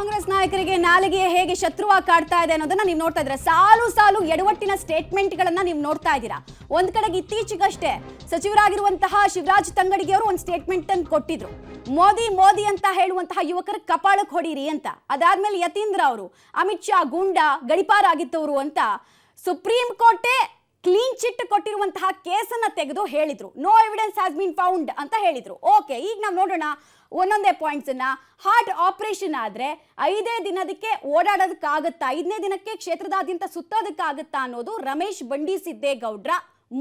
ಕಾಂಗ್ರೆಸ್ ನಾಯಕರಿಗೆ ನಾಲಿಗೆ ಹೇಗೆ ಶತ್ರುವಾಗಿ ಕಾಡ್ತಾ ಇದೆ ಅನ್ನೋದನ್ನ ನೀವು ನೋಡ್ತಾ ಇದ್ದೀರಾ. ಸಾಲು ಸಾಲು ಎಡವಟ್ಟಿನ ಸ್ಟೇಟ್ಮೆಂಟ್ಗಳನ್ನ ನೀವು ನೋಡ್ತಾ ಇದ್ದೀರಾ. ಒಂದ್ ಕಡೆಗೆ ಇತ್ತೀಚೆಗಷ್ಟೇ ಸಚಿವರಾಗಿರುವಂತಹ ಶಿವರಾಜ್ ತಂಗಡಗಿ ಅವರು ಒಂದು ಸ್ಟೇಟ್ಮೆಂಟ್ ಅನ್ನು ಕೊಟ್ಟಿದ್ರು. ಮೋದಿ ಮೋದಿ ಅಂತ ಹೇಳುವಂತಹ ಯುವಕರ ಕಪಾಳಕ್ಕೆ ಹೊಡೀರಿ ಅಂತ. ಅದಾದ್ಮೇಲೆ ಯತೀಂದ್ರ ಅವರು ಅಮಿತ್ ಶಾ ಗೂಂಡಾ ಗಡಿಪಾರ ಆಗಿದ್ದವರು ಅಂತ ಸುಪ್ರೀಂ ಕೋರ್ಟೇ ಕ್ಲೀನ್ ಚಿಟ್ ಕೊಟ್ಟಿರುವಂತಹ ಕೇಸನ್ನ ತೆಗೆದು ಹೇಳಿದ್ರು. No evidence has been found ಅಂತ ಹೇಳಿದ್ರು. ಓಕೆ, ಈಗ ನಾವು ನೋಡೋಣ ಒಂದೊಂದೇ ಪಾಯಿಂಟ್ಸ್ ಅನ್ನ. ಹಾರ್ಟ್ ಆಪರೇಷನ್ ಆದ್ರೆ 5 ದಿನದಕ್ಕೆ ಓಡಾಡೋದಕ್ಕಾಗತ್ತಾ, 5ನೇ ದಿನಕ್ಕೆ ಕ್ಷೇತ್ರದಾದ್ಯಂತ ಸುತ್ತೋದಕ್ಕಾಗತ್ತಾ ಅನ್ನೋದು ರಮೇಶ್ ಬಂಡಿಸಿದ್ದೇಗೌಡ್ರ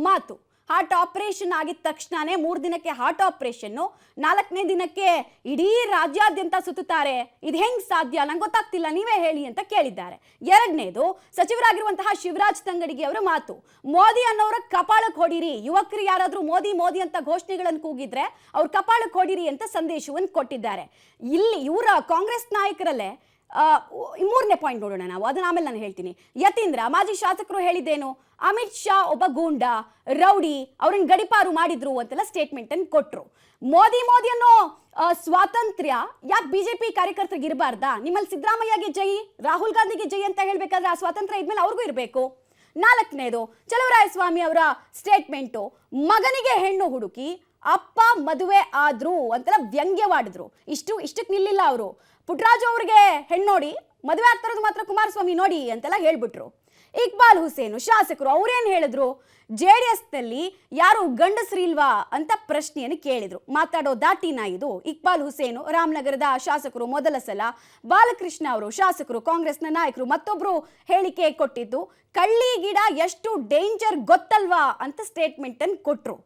ಮಾತು. ಹಾರ್ಟ್ ಆಪರೇಷನ್ ಆಗಿದ ತಕ್ಷಣನೇ 3 ದಿನಕ್ಕೆ ಹಾರ್ಟ್ ಆಪರೇಷನ್, 4ನೇ ದಿನಕ್ಕೆ ಇಡೀ ರಾಜ್ಯಾದ್ಯಂತ ಸುತ್ತುತ್ತಾರೆ. ಇದು ಹೆಂಗ್ ಸಾಧ್ಯ, ನಂಗೆ ಗೊತ್ತಾಗ್ತಿಲ್ಲ, ನೀವೇ ಹೇಳಿ ಅಂತ ಕೇಳಿದ್ದಾರೆ. ಎರಡನೇದು, ಸಚಿವರಾಗಿರುವಂತಹ ಶಿವರಾಜ್ ತಂಗಡಗಿ ಅವರ ಮಾತು. ಮೋದಿ ಅನ್ನೋರ ಕಪಾಳಕ್ಕೆ ಹೊಡಿರಿ, ಯುವಕರು ಯಾರಾದ್ರೂ ಮೋದಿ ಮೋದಿ ಅಂತ ಘೋಷಣೆಗಳನ್ನು ಕೂಗಿದ್ರೆ ಅವ್ರ ಕಪಾಳಕ್ಕೆ ಹೊಡಿರಿ ಅಂತ ಸಂದೇಶವನ್ನು ಕೊಟ್ಟಿದ್ದಾರೆ. ಇಲ್ಲಿ ಇವರ ಕಾಂಗ್ರೆಸ್ ನಾಯಕರಲ್ಲೇ 3ನೇ ಪಾಯಿಂಟ್ ನೋಡೋಣ ನಾವು, ಅದನ್ನ ಆಮೇಲೆ ನಾನು ಹೇಳ್ತೀನಿ. ಯತೀಂದ್ರ ಮಾಜಿ ಶಾಸಕರು ಹೇಳಿದ್ದೇನು, ಅಮಿತ್ ಶಾ ಒಬ್ಬ ಗೂಂಡಾ ರೌಡಿ, ಅವ್ರನ್ನ ಗಡಿಪಾರು ಮಾಡಿದ್ರು ಅಂತೆಲ್ಲ ಸ್ಟೇಟ್ಮೆಂಟ್ ಅನ್ನು ಕೊಟ್ರು. ಮೋದಿ ಮೋದಿ ಅನ್ನೋ ಸ್ವಾತಂತ್ರ್ಯ ಯಾಕೆ ಬಿಜೆಪಿ ಕಾರ್ಯಕರ್ತರಿಗೆ ಇರಬಾರ್ದಾ? ನಿಮ್ಮಲ್ಲಿ ಸಿದ್ದರಾಮಯ್ಯಗೆ ಜೈ, ರಾಹುಲ್ ಗಾಂಧಿಗೆ ಜೈ ಅಂತ ಹೇಳ್ಬೇಕಾದ್ರೆ ಆ ಸ್ವಾತಂತ್ರ್ಯ ಇದ್ಮೇಲೆ ಅವ್ರಿಗೂ ಇರಬೇಕು. 4ನೇದು, ಚಲುವರಾಯಸ್ವಾಮಿ ಅವರ ಸ್ಟೇಟ್ಮೆಂಟು, ಮಗನಿಗೆ ಹೆಣ್ಣು ಹುಡುಕಿ ಅಪ್ಪ ಮದುವೆ ಆದ್ರು ಅಂತೆಲ್ಲ ವ್ಯಂಗ್ಯವಾಡಿದ್ರು. ಇಷ್ಟಕ್ಕೆ ನಿಲ್ಲಿಲ್ಲ ಅವರು. ಪುಟ್ಟರಾಜು ಅವ್ರಿಗೆ ಹೆಣ್ಣು ನೋಡಿ, ಮದುವೆ ಆಗ್ತಿರೋದು ಮಾತ್ರ ಕುಮಾರಸ್ವಾಮಿ ನೋಡಿ ಅಂತೆಲ್ಲ ಹೇಳ್ಬಿಟ್ರು. ಇಕ್ಬಾಲ್ ಹುಸೇನ್ ಶಾಸಕರು ಅವ್ರೇನ್ ಹೇಳಿದ್ರು, JDS ನಲ್ಲಿ ಯಾರು ಗಂಡಸರಿಲ್ವಾ ಅಂತ ಪ್ರಶ್ನೆಯನ್ನು ಕೇಳಿದ್ರು. ಮಾತಾಡೋ ದಾಟಿನ ಇದು. ಇಕ್ಬಾಲ್ ಹುಸೇನ್ ರಾಮನಗರದ ಶಾಸಕರು ಮೊದಲ ಸಲ, ಬಾಲಕೃಷ್ಣ ಅವರು ಶಾಸಕರು ಕಾಂಗ್ರೆಸ್ನ ನಾಯಕರು ಮತ್ತೊಬ್ರು ಹೇಳಿಕೆ ಕೊಟ್ಟಿದ್ದು, ಕಳ್ಳಿ ಗಿಡ ಎಷ್ಟು ಡೇಂಜರ್ ಗೊತ್ತಲ್ವಾ ಅಂತ ಸ್ಟೇಟ್ಮೆಂಟ್ ಅನ್ನು ಕೊಟ್ರು.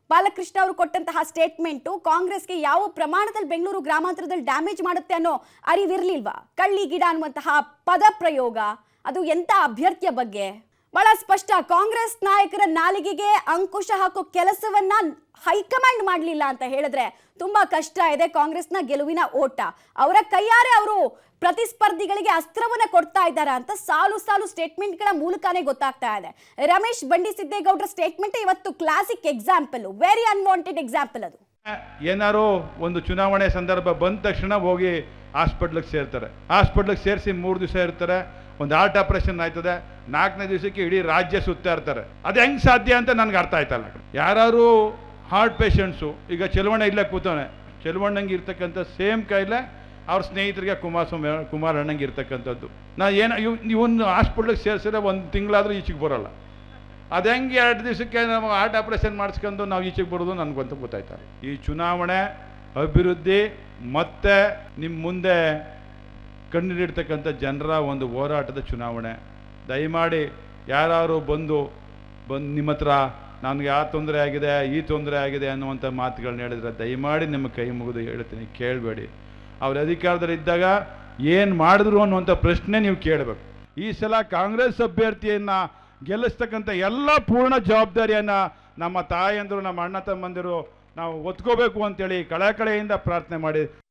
ಬಾಲಕೃಷ್ಣ ಅವರು ಕೊಟ್ಟಂತಹ ಸ್ಟೇಟ್ಮೆಂಟು ಕಾಂಗ್ರೆಸ್ಗೆ ಯಾವ ಪ್ರಮಾಣದಲ್ಲಿ ಬೆಂಗಳೂರು ಗ್ರಾಮಾಂತರದಲ್ಲಿ ಡ್ಯಾಮೇಜ್ ಮಾಡುತ್ತೆ ಅನ್ನೋ ಅರಿವಿರ್ಲಿಲ್ವಾ? ಕಳ್ಳಿ ಗಿಡ ಅನ್ನುವಂತಹ ಪದ ಪ್ರಯೋಗ ಅದು ಎಂತ ಅಭ್ಯರ್ಥಿಯ ಬಗ್ಗೆ ಬಹಳ ಸ್ಪಷ್ಟ. ಕಾಂಗ್ರೆಸ್ ನಾಯಕರ ನಾಲಿಗೆಗೆ ಅಂಕುಶ ಹಾಕೋ ಕೆಲಸವನ್ನ ಹೈಕಮಾಂಡ್ ಮಾಡಲಿಲ್ಲ ಅಂತ ಹೇಳಿದ್ರೆ ತುಂಬಾ ಕಷ್ಟ ಇದೆ ಕಾಂಗ್ರೆಸ್ನ ಗೆಲುವಿನ ಓಟ. ಅವರ ಕೈಯಾರೆ ಅವರು ಪ್ರತಿಸ್ಪರ್ಧಿಗಳಿಗೆ ಅಸ್ತ್ರವನ್ನ ಕೊಡ್ತಾ ಇದ್ದಾರೆ ಅಂತ ಸಾಲು ಸಾಲು ಸ್ಟೇಟ್ಮೆಂಟ್ಗಳ ಮೂಲಕನೇ ಗೊತ್ತಾಗ್ತಾ ಇದೆ. ರಮೇಶ್ ಬಂಡಿಸಿದ್ದೇಗೌಡರ ಸ್ಟೇಟ್ಮೆಂಟ್ ಇವತ್ತು classic example, very unwanted example. ಅದು ಏನಾರು ಒಂದು ಚುನಾವಣೆ ಸಂದರ್ಭ ಬಂದ ತಕ್ಷಣ ಹೋಗಿ ಹಾಸ್ಪಿಟ್ಲಿಗೆ ಸೇರ್ತಾರೆ. ಹಾಸ್ಪಿಟ್ಲಿಗೆ ಸೇರಿಸಿ 3 ದಿವಸ ಇರ್ತಾರೆ. ಒಂದು ಹಾರ್ಟ್ ಆಪರೇಷನ್ ಆಯ್ತದೆ, 4ನೇ ದಿವಸಕ್ಕೆ ಇಡೀ ರಾಜ್ಯ ಸುತ್ತಾ ಇರ್ತಾರೆ. ಅದು ಹೆಂಗ್ ಸಾಧ್ಯ ಅಂತ ನನ್ಗೆ ಅರ್ಥ ಆಯ್ತಲ್ಲ. ಯಾರು ಹಾರ್ಟ್ ಪೇಷಂಟ್ಸು, ಈಗ ಚೆಲುವಣ್ಣ ಇಲ್ಲೇ ಕೂತವನೆ, ಚೆಲುವಣ್ಣಂಗೆ ಇರ್ತಕ್ಕಂಥ ಸೇಮ್ ಕಾಯಿಲೆ ಅವ್ರ ಸ್ನೇಹಿತರಿಗೆ ಕುಮಾರ್ ಅಣ್ಣಂಗೆ ಇರ್ತಕ್ಕಂಥದ್ದು. ಇವನು ಹಾಸ್ಪಿಟ್ಲಿಗೆ ಸೇರಿಸಿದ್ರೆ 1 ತಿಂಗಳಾದರೂ ಈಚೆಗೆ ಬರೋಲ್ಲ. ಅದು ಹೆಂಗೆ 2 ದಿವಸಕ್ಕೆ ನಾವು ಹಾರ್ಟ್ ಆಪರೇಷನ್ ಮಾಡಿಸ್ಕೊಂಡು ನಾವು ಈಚೆಗೆ ಬರೋದು ನನಗಂತೂ ಗೊತ್ತಾಯ್ತಾರೆ. ಈ ಚುನಾವಣೆ ಅಭಿವೃದ್ಧಿ ಮತ್ತೆ ನಿಮ್ಮ ಮುಂದೆ ಕಣ್ಣಿಡಿರ್ತಕ್ಕಂಥ ಜನರ ಒಂದು ಹೋರಾಟದ ಚುನಾವಣೆ. ದಯಮಾಡಿ ಯಾರು ಬಂದು ನಿಮ್ಮ ಹತ್ರ ನನಗೆ ಆ ತೊಂದರೆ ಆಗಿದೆ, ಈ ತೊಂದರೆ ಆಗಿದೆ ಅನ್ನುವಂಥ ಮಾತುಗಳನ್ನ ಹೇಳಿದ್ರೆ ದಯಮಾಡಿ ನಿಮ್ಮ ಕೈ ಮುಗಿದು ಹೇಳ್ತೀನಿ, ಕೇಳಬೇಡಿ. ಅವ್ರ ಅಧಿಕಾರದಲ್ಲಿದ್ದಾಗ ಏನು ಮಾಡಿದ್ರು ಅನ್ನುವಂಥ ಪ್ರಶ್ನೆ ನೀವು ಕೇಳಬೇಕು. ಈ ಸಲ ಕಾಂಗ್ರೆಸ್ ಅಭ್ಯರ್ಥಿಯನ್ನು ಗೆಲ್ಲಿಸ್ತಕ್ಕಂಥ ಎಲ್ಲ ಪೂರ್ಣ ಜವಾಬ್ದಾರಿಯನ್ನು ನಮ್ಮ ತಾಯಂದರು, ನಮ್ಮ ಅಣ್ಣ ತಮ್ಮಂದಿರು ನಾವು ಒತ್ಕೋಬೇಕು ಅಂತೇಳಿ ಕಳಕಳೆಯಿಂದ ಪ್ರಾರ್ಥನೆ ಮಾಡಿ